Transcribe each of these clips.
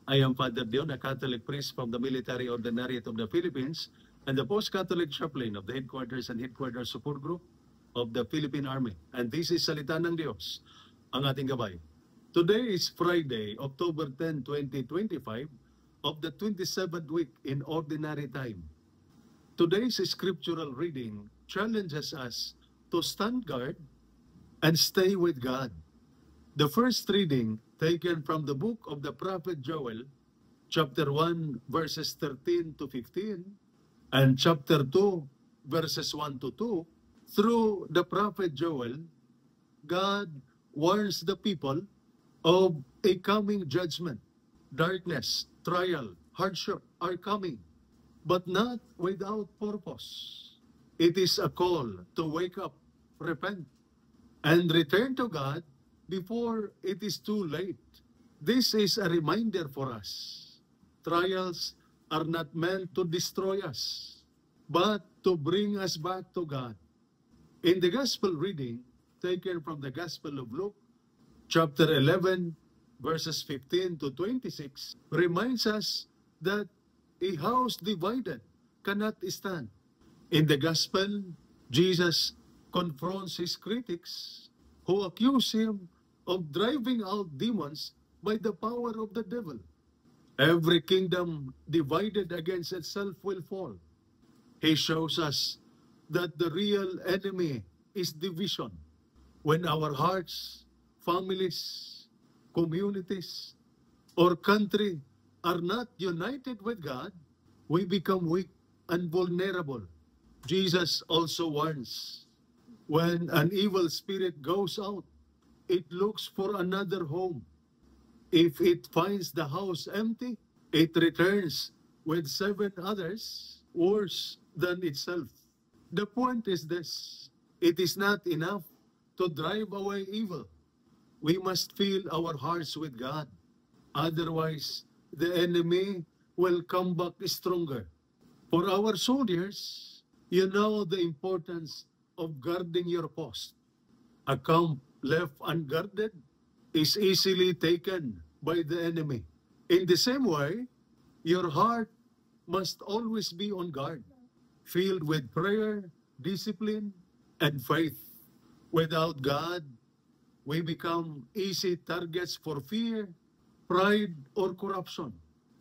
I am Father Dion, a Catholic priest from the Military Ordinariate of the Philippines and the Post-Catholic Chaplain of the Headquarters and Headquarters Support Group of the Philippine Army. And this is Salita ng Diyos, ang ating gabay. Today is Friday, October 10, 2025, of the 27th week in Ordinary Time. Today's scriptural reading challenges us to stand guard and stay with God. The first reading taken from the book of the prophet Joel, chapter 1, verses 13 to 15, and chapter 2, verses 1 to 2. Through the prophet Joel, God warns the people of a coming judgment. Darkness, trial, hardship are coming, but not without purpose. It is a call to wake up, repent, and return to God before it is too late. This is a reminder for us. Trials are not meant to destroy us, but to bring us back to God. In the Gospel reading, taken from the Gospel of Luke, chapter 11, verses 15 to 26, reminds us that a house divided cannot stand. In the Gospel, Jesus confronts his critics who accuse him of driving out demons by the power of the devil. Every kingdom divided against itself will fall. He shows us that the real enemy is division. When our hearts, families, communities, or country are not united with God, we become weak and vulnerable. Jesus also warns, when an evil spirit goes out, it looks for another home. If it finds the house empty, it returns with 7 others worse than itself. The point is this: it is not enough to drive away evil. We must fill our hearts with God. Otherwise, the enemy will come back stronger. For our soldiers, you know the importance of guarding your post. A camp left unguarded is easily taken by the enemy. In the same way, your heart must always be on guard, filled with prayer, discipline, and faith. Without God, we become easy targets for fear, pride, or corruption.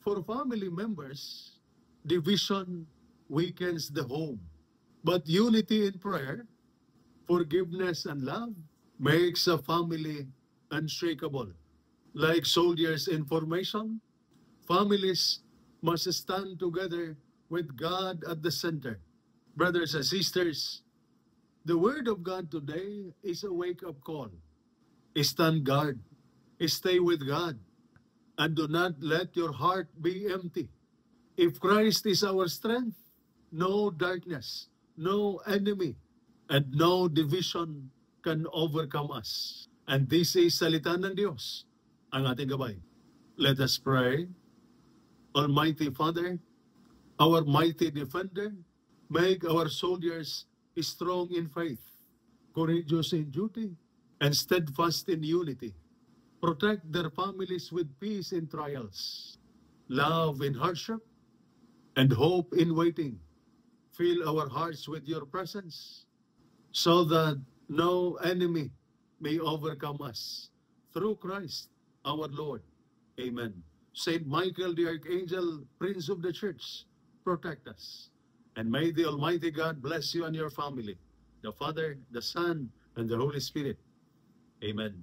For family members, division weakens the home. But unity in prayer, forgiveness, and love makes a family unshakable. Like soldiers in formation, families must stand together with God at the center. Brothers and sisters, the Word of God today is a wake-up call. Stand guard, stay with God, and do not let your heart be empty. If Christ is our strength, no darkness, no enemy, and no division can overcome us. And this is Salita ng Diyos, ang ating gabay. Let us pray. Almighty Father, our mighty defender, make our soldiers strong in faith, courageous in duty, and steadfast in unity. Protect their families with peace in trials, love in hardship, and hope in waiting. Fill our hearts with your presence, so that no enemy may overcome us. Through Christ our Lord. Amen. Saint Michael the Archangel, Prince of the Church, protect us. And may the Almighty God bless you and your family, the Father, the Son, and the Holy Spirit. Amen.